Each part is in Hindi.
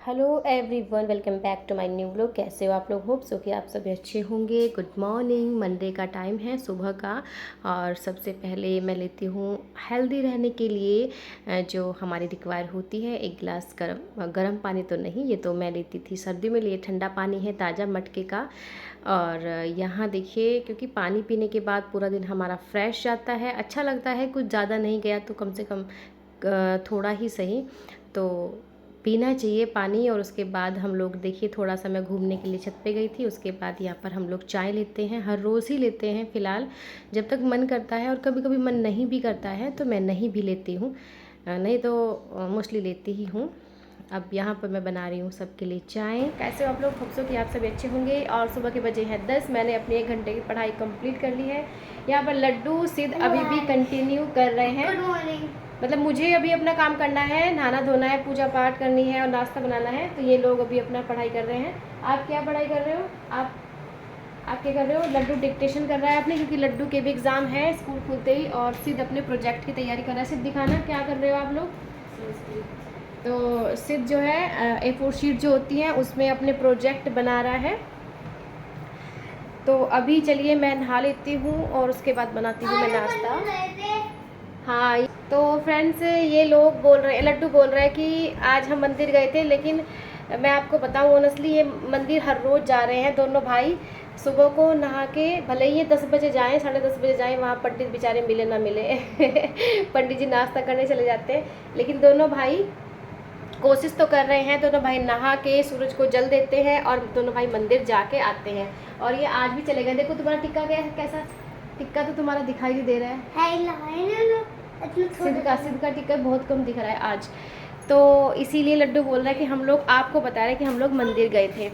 Hello everyone, welcome back to my new vlog. कैसे हो आप लोग? होप सो कि आप सभी अच्छे होंगे। Good morning. मंडे का टाइम है सुबह का, और सबसे पहले मैं लेती हूँ हेल्दी रहने के लिए जो हमारी रिक्वायर होती है एक गिलास गर्म पानी। तो नहीं, ये तो मैं लेती थी सर्दी में, लिए ठंडा पानी है ताज़ा मटके का। और यहाँ देखिए, क्योंकि पानी पीने के बाद पूरा दिन हमारा फ्रेश जाता है, अच्छा लगता है। कुछ ज़्यादा नहीं गया तो कम से कम थोड़ा ही सही तो पीना चाहिए पानी। और उसके बाद हम लोग देखिए, थोड़ा सा मैं घूमने के लिए छत पे गई थी। उसके बाद यहाँ पर हम लोग चाय लेते हैं, हर रोज़ ही लेते हैं फ़िलहाल, जब तक मन करता है। और कभी कभी मन नहीं भी करता है तो मैं नहीं भी लेती हूँ, नहीं तो मोस्टली लेती ही हूँ। अब यहाँ पर मैं बना रही हूँ सबके लिए चाय। कैसे हो आप लोग? होप सो कि आप सभी अच्छे होंगे। और सुबह के बजे हैं 10। मैंने अपनी 1 घंटे की पढ़ाई कंप्लीट कर ली है। यहाँ पर लड्डू सिद्ध अभी भी कंटिन्यू कर रहे हैं। Good morning. मतलब मुझे अभी अपना काम करना है, नहाना धोना है, पूजा पाठ करनी है और नाश्ता बनाना है। तो ये लोग अभी अपना पढ़ाई कर रहे हैं। आप क्या पढ़ाई कर रहे हो? आप क्या कर रहे हो? लड्डू डिक्टेशन कर रहा है अपने, क्योंकि लड्डू के भी एग्ज़ाम है स्कूल खुलते ही। और सिद्ध अपने प्रोजेक्ट की तैयारी कर रहा है। सिद्ध दिखाना क्या कर रहे हो आप लोग। तो सिद्ध जो है A4 शीट जो होती है उसमें अपने प्रोजेक्ट बना रहा है। तो अभी चलिए मैं नहा लेती हूँ और उसके बाद बनाती हूँ मैं नाश्ता। हाँ, तो फ्रेंड्स ये लोग बोल रहे हैं, लड्डू बोल रहे हैं कि आज हम मंदिर गए थे। लेकिन मैं आपको बताऊँ ऑनेस्टली, ये मंदिर हर रोज़ जा रहे हैं दोनों भाई। सुबह को नहा के भले ही ये 10 बजे जाएँ, 10:30 बजे जाएँ, वहाँ पंडित बेचारे मिले ना मिले पंडित जी नाश्ता करने चले जाते हैं। लेकिन दोनों भाई कोशिश तो कर रहे हैं। दोनों भाई नहा के सूरज को जल देते हैं और दोनों भाई मंदिर जाके आते हैं। और ये आज भी चले गए। देखो तुम्हारा टिक्का कैसा, टिक्का तो तुम्हारा दिखाई नहीं दे रहा है। सिद्ध का टिक्का बहुत कम दिख रहा है आज। तो इसीलिए लड्डू बोल रहा है कि हम लोग, आपको बता रहे हैं कि हम लोग मंदिर गए थे।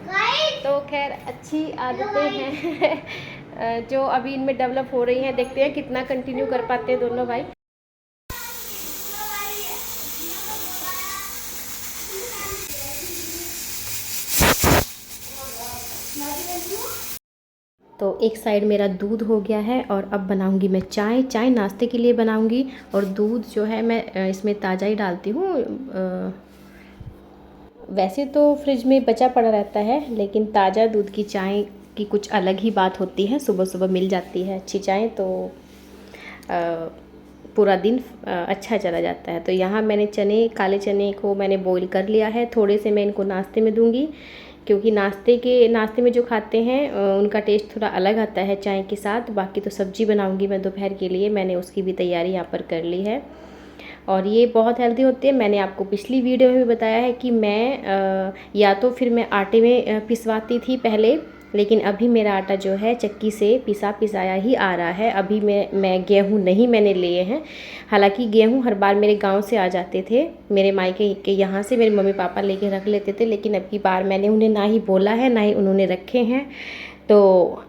तो खैर अच्छी आदतें हैं जो अभी इनमें डेवलप हो रही हैं। देखते हैं कितना कंटिन्यू कर पाते हैं दोनों भाई। तो एक साइड मेरा दूध हो गया है और अब बनाऊंगी मैं चाय। चाय नाश्ते के लिए बनाऊंगी। और दूध जो है मैं इसमें ताज़ा ही डालती हूँ। वैसे तो फ्रिज में बचा पड़ा रहता है, लेकिन ताज़ा दूध की चाय की कुछ अलग ही बात होती है। सुबह सुबह मिल जाती है अच्छी चाय तो पूरा दिन अच्छा चला जाता है। तो यहाँ मैंने काले चने को मैंने बॉईल कर लिया है। थोड़े से मैं इनको नाश्ते में दूंगी, क्योंकि नाश्ते में जो खाते हैं उनका टेस्ट थोड़ा अलग आता है चाय के साथ। बाकी तो सब्ज़ी बनाऊंगी मैं दोपहर के लिए, मैंने उसकी भी तैयारी यहाँ पर कर ली है। और ये बहुत हेल्दी होती है। मैंने आपको पिछली वीडियो में भी बताया है कि मैं या तो फिर मैं आटे में पिसवाती थी पहले, लेकिन अभी मेरा आटा जो है चक्की से पिसाया ही आ रहा है। अभी मैं गेहूँ नहीं मैंने लिए हैं। हालांकि गेहूँ हर बार मेरे गांव से आ जाते थे, मेरे मायके के यहाँ से मेरे मम्मी पापा लेके रख लेते थे। लेकिन अब की बार मैंने उन्हें ना ही बोला है ना ही उन्होंने रखे हैं, तो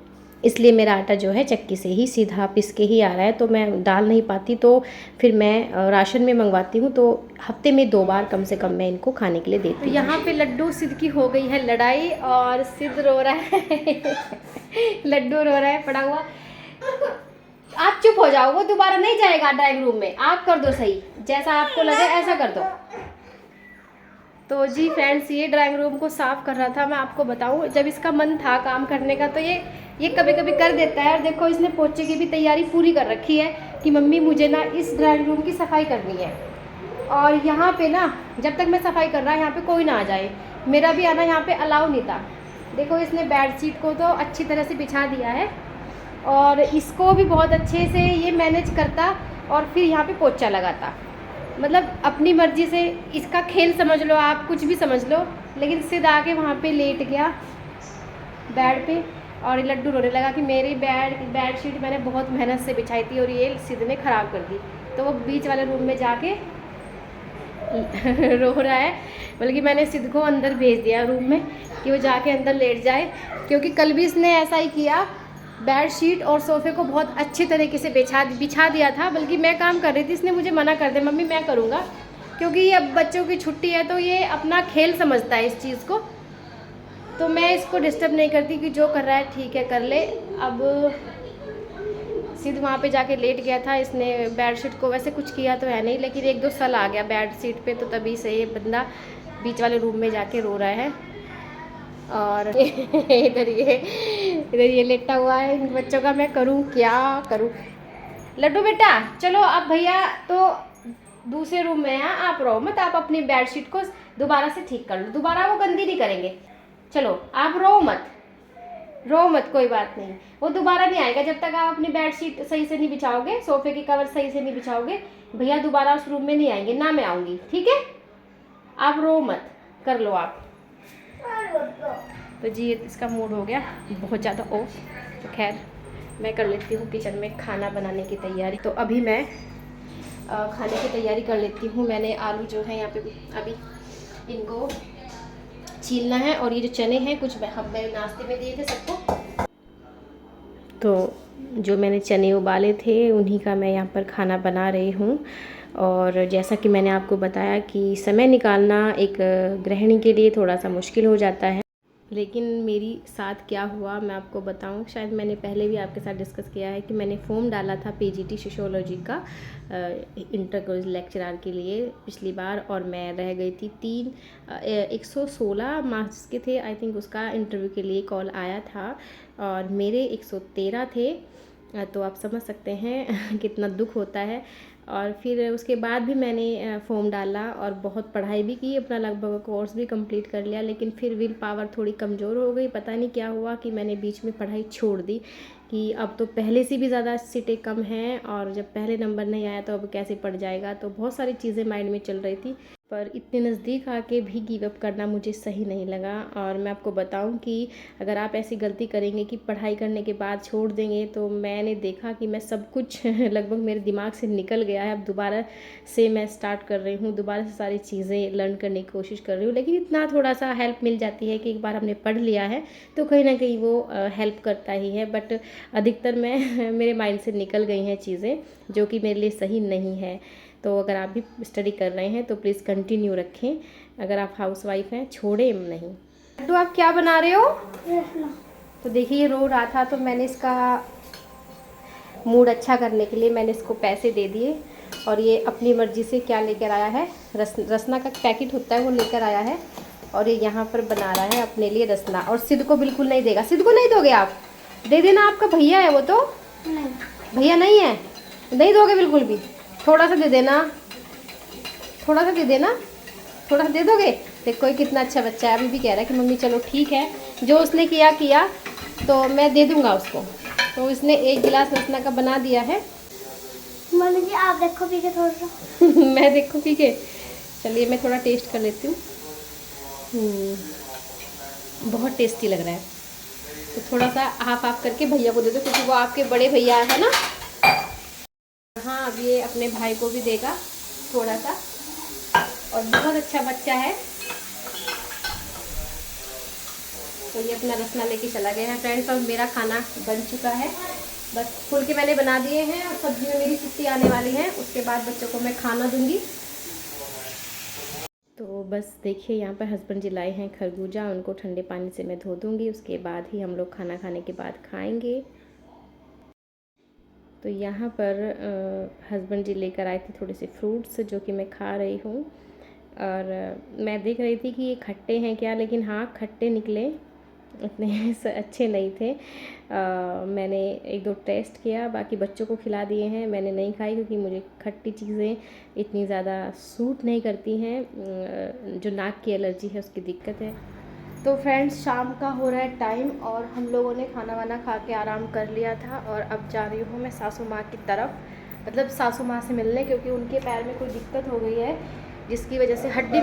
इसलिए मेरा आटा जो है चक्की से ही सीधा पिस के ही आ रहा है। तो मैं डाल नहीं पाती, तो फिर मैं राशन में मंगवाती हूँ। तो हफ्ते में 2 बार कम से कम मैं इनको खाने के लिए देती हूँ। तो यहाँ पे लड्डू सिद्ध की हो गई है लड़ाई और सिद्ध रो रहा है लड्डू रो रहा है पड़ा हुआ। आप चुप हो जाओ, वो दोबारा नहीं जाएगा ड्राइंग रूम में। आप कर दो सही, जैसा आपको लगे ऐसा कर दो। तो जी फ्रेंड्स, ये ड्राइंग रूम को साफ़ कर रहा था। मैं आपको बताऊं, जब इसका मन था काम करने का तो ये कभी कभी कर देता है। और देखो, इसने पोछे की भी तैयारी पूरी कर रखी है कि मम्मी मुझे ना इस ड्राइंग रूम की सफाई करनी है। और यहाँ पे ना, जब तक मैं सफाई कर रहा है यहाँ पे कोई ना आ जाए। मेरा भी आना यहाँ पे अलाउ नहीं था। देखो, इसने बेडशीट को तो अच्छी तरह से बिछा दिया है और इसको भी बहुत अच्छे से ये मैनेज करता और फिर यहाँ पे पोछा लगाता। मतलब अपनी मर्जी से इसका खेल समझ लो, आप कुछ भी समझ लो। लेकिन सिद्ध आके वहाँ पे लेट गया बेड पे और लड्डू रोने लगा कि मेरी बेडशीट मैंने बहुत मेहनत से बिछाई थी और ये सिद्ध ने ख़राब कर दी। तो वो बीच वाले रूम में जाके रो रहा है। बल्कि मैंने सिद्ध को अंदर भेज दिया रूम में कि वो जाके अंदर लेट जाए, क्योंकि कल भी इसने ऐसा ही किया। बेडशीट और सोफ़े को बहुत अच्छे तरीके से बिछा दिया था। बल्कि मैं काम कर रही थी, इसने मुझे मना कर दिया, मम्मी मैं करूँगा, क्योंकि ये अब बच्चों की छुट्टी है तो ये अपना खेल समझता है इस चीज़ को। तो मैं इसको डिस्टर्ब नहीं करती कि जो कर रहा है ठीक है कर ले। अब सिद्ध वहाँ पे जाके लेट गया था। इसने बेडशीट को वैसे कुछ किया तो है नहीं, लेकिन 1-2 सल आ गया बेडशीट पे, तो तभी से ये बंदा बीच वाले रूम में जाके रो रहा है। और इधर ये लेटा हुआ है। इन बच्चों का मैं करूं क्या करूं। लड्डू बेटा चलो, अब भैया तो दूसरे रूम में है, आप रहो मत, आप अपनी बेडशीट को दोबारा से ठीक कर लो, दोबारा वो गंदी नहीं करेंगे। चलो आप रो मत, रो मत, कोई बात नहीं, वो दोबारा नहीं आएगा जब तक आप अपनी बेडशीट सही से नहीं बिछाओगे, सोफे के कवर सही से नहीं बिछाओगे। भैया दोबारा उस रूम में नहीं आएंगे ना, मैं आऊँगी, ठीक है? आप रो मत, कर लो आप। तो जी इसका मूड हो गया बहुत ज़्यादा ऑफ। तो खैर मैं कर लेती हूँ किचन में खाना बनाने की तैयारी। तो अभी मैं खाने की तैयारी कर लेती हूँ। मैंने आलू जो है यहाँ पे अभी इनको छीलना है, और ये जो चने हैं कुछ मैं नाश्ते में दिए थे सबको, तो जो मैंने चने उबाले थे उन्हीं का मैं यहाँ पर खाना बना रही हूँ। और जैसा कि मैंने आपको बताया कि समय निकालना एक गृहिणी के लिए थोड़ा सा मुश्किल हो जाता है, लेकिन मेरी साथ क्या हुआ मैं आपको बताऊं। शायद मैंने पहले भी आपके साथ डिस्कस किया है कि मैंने फॉर्म डाला था पीजीटी सोशियोलॉजी का इंटर कॉलेज लेक्चरर के लिए पिछली बार, और मैं रह गई थी 116 मार्क्स के थे आई थिंक, उसका इंटरव्यू के लिए कॉल आया था और मेरे 113 थे। तो आप समझ सकते हैं कितना दुख होता है। और फिर उसके बाद भी मैंने फॉर्म डाला और बहुत पढ़ाई भी की, अपना लगभग कोर्स भी कंप्लीट कर लिया, लेकिन फिर विल पावर थोड़ी कमज़ोर हो गई। पता नहीं क्या हुआ कि मैंने बीच में पढ़ाई छोड़ दी कि अब तो पहले से भी ज़्यादा सीटें कम हैं, और जब पहले नंबर नहीं आया तो अब कैसे पढ़ जाएगा। तो बहुत सारी चीज़ें माइंड में चल रही थी, पर इतने नज़दीक आके भी गिव अप करना मुझे सही नहीं लगा। और मैं आपको बताऊं कि अगर आप ऐसी गलती करेंगे कि पढ़ाई करने के बाद छोड़ देंगे, तो मैंने देखा कि मैं सब कुछ लगभग मेरे दिमाग से निकल गया है। अब दोबारा से मैं स्टार्ट कर रही हूँ, दोबारा से सारी चीज़ें लर्न करने की कोशिश कर रही हूँ, लेकिन इतना थोड़ा सा हेल्प मिल जाती है कि एक बार हमने पढ़ लिया है तो कहीं ना कहीं वो हेल्प करता ही है। बट अधिकतर मैं मेरे माइंड से निकल गई हैं चीज़ें जो कि मेरे लिए सही नहीं है। तो अगर आप भी स्टडी कर रहे हैं तो प्लीज़ कंटिन्यू रखें, अगर आप हाउसवाइफ हैं छोड़ें नहीं। तो आप क्या बना रहे हो? तो देखिए ये रो रहा था, तो मैंने इसका मूड अच्छा करने के लिए मैंने इसको पैसे दे दिए, और ये अपनी मर्ज़ी से क्या लेकर आया है, रसना का पैकेट होता है वो लेकर आया है, और ये यहाँ पर बना रहा है अपने लिए रसना। और सिद्ध को बिल्कुल नहीं देगा। सिद्ध को नहीं दोगे आप? दे देना, आपका भैया है वो तो। नहीं भैया नहीं है, नहीं दोगे बिल्कुल भी? थोड़ा सा दे देना, थोड़ा सा दे देना, थोड़ा सा दे दोगे? देखो ये कितना अच्छा बच्चा है, अभी भी कह रहा है कि मम्मी चलो ठीक है, जो उसने किया किया तो मैं दे दूंगा उसको। तो इसने एक गिलास रसना का बना दिया है। मम्मी जी आप देखो पी के थोड़ा सा मैं देखो पी के, चलिए मैं थोड़ा टेस्ट कर लेती हूँ। बहुत टेस्टी लग रहा है। तो थोड़ा सा हाफ करके भैया को दे दो, क्योंकि वो आपके बड़े भैया है ना। हाँ अब ये अपने भाई को भी देगा थोड़ा सा, और बहुत अच्छा बच्चा है। तो ये अपना रसना लेके चला गया है। फ्रेंड्स अब मेरा खाना बन चुका है, बस फुलके मैंने बना दिए हैं, और सब्जी में मेरी छुट्टी आने वाली है, उसके बाद बच्चों को मैं खाना दूंगी। तो बस देखिए यहाँ पर हस्बैंड जी लाए हैं खरबूजा, उनको ठंडे पानी से मैं धो दूंगी, उसके बाद ही हम लोग खाना खाने के बाद खाएंगे। तो यहाँ पर हस्बैंड जी लेकर आए थे थोड़े से फ्रूट्स जो कि मैं खा रही हूँ, और मैं देख रही थी कि ये खट्टे हैं क्या, लेकिन हाँ खट्टे निकले, इतने अच्छे नहीं थे। मैंने एक दो टेस्ट किया, बाकी बच्चों को खिला दिए हैं, मैंने नहीं खाई क्योंकि मुझे खट्टी चीज़ें इतनी ज़्यादा सूट नहीं करती हैं, जो नाक की एलर्जी है उसकी दिक्कत है। तो फ्रेंड्स शाम का हो रहा है टाइम, और हम लोगों ने खाना वाना खा के आराम कर लिया था, और अब जा रही हूँ मैं सासू माँ की तरफ, मतलब सासू माँ से मिलने, क्योंकि उनके पैर में कोई दिक्कत हो गई है, जिसकी वजह से हड्डी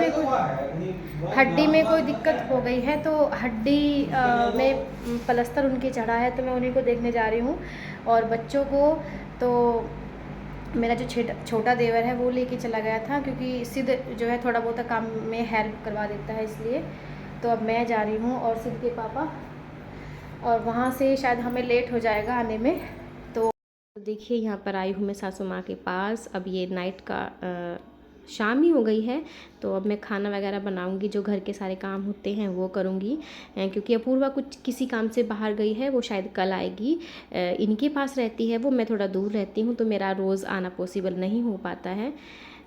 में कोई दिक्कत हो गई है। तो हड्डी में प्लास्टर उनके चढ़ा है, तो मैं उन्हीं को देखने जा रही हूँ। और बच्चों को तो मेरा जो छोटा देवर है वो लेके चला गया था, क्योंकि सिद्ध जो है थोड़ा बहुत काम में हेल्प करवा देता है, इसलिए। तो अब मैं जा रही हूँ और सिद्ध के पापा, और वहाँ से शायद हमें लेट हो जाएगा आने में। तो देखिए यहाँ पर आई हूँ मैं सासू माँ के पास। अब ये नाइट का शाम ही हो गई है, तो अब मैं खाना वगैरह बनाऊंगी, जो घर के सारे काम होते हैं वो करूंगी, क्योंकि अपूर्वा कुछ किसी काम से बाहर गई है, वो शायद कल आएगी। इनके पास रहती है वो, मैं थोड़ा दूर रहती हूँ, तो मेरा रोज़ आना पॉसिबल नहीं हो पाता है।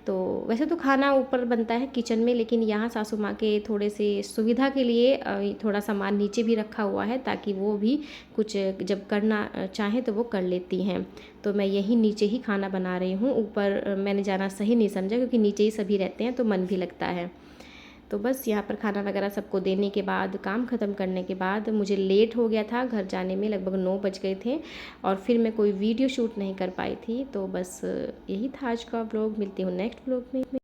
तो वैसे तो खाना ऊपर बनता है किचन में, लेकिन यहाँ सासू माँ के थोड़े से सुविधा के लिए थोड़ा सामान नीचे भी रखा हुआ है, ताकि वो भी कुछ जब करना चाहें तो वो कर लेती हैं। तो मैं यही नीचे ही खाना बना रही हूँ, ऊपर मैंने जाना सही नहीं समझा, क्योंकि नीचे ही सभी रहते हैं तो मन भी लगता है। तो बस यहाँ पर खाना वगैरह सबको देने के बाद, काम ख़त्म करने के बाद मुझे लेट हो गया था घर जाने में, लगभग 9 बज गए थे, और फिर मैं कोई वीडियो शूट नहीं कर पाई थी। तो बस यही था आज का व्लॉग। मिलती हूँ नेक्स्ट व्लॉग में।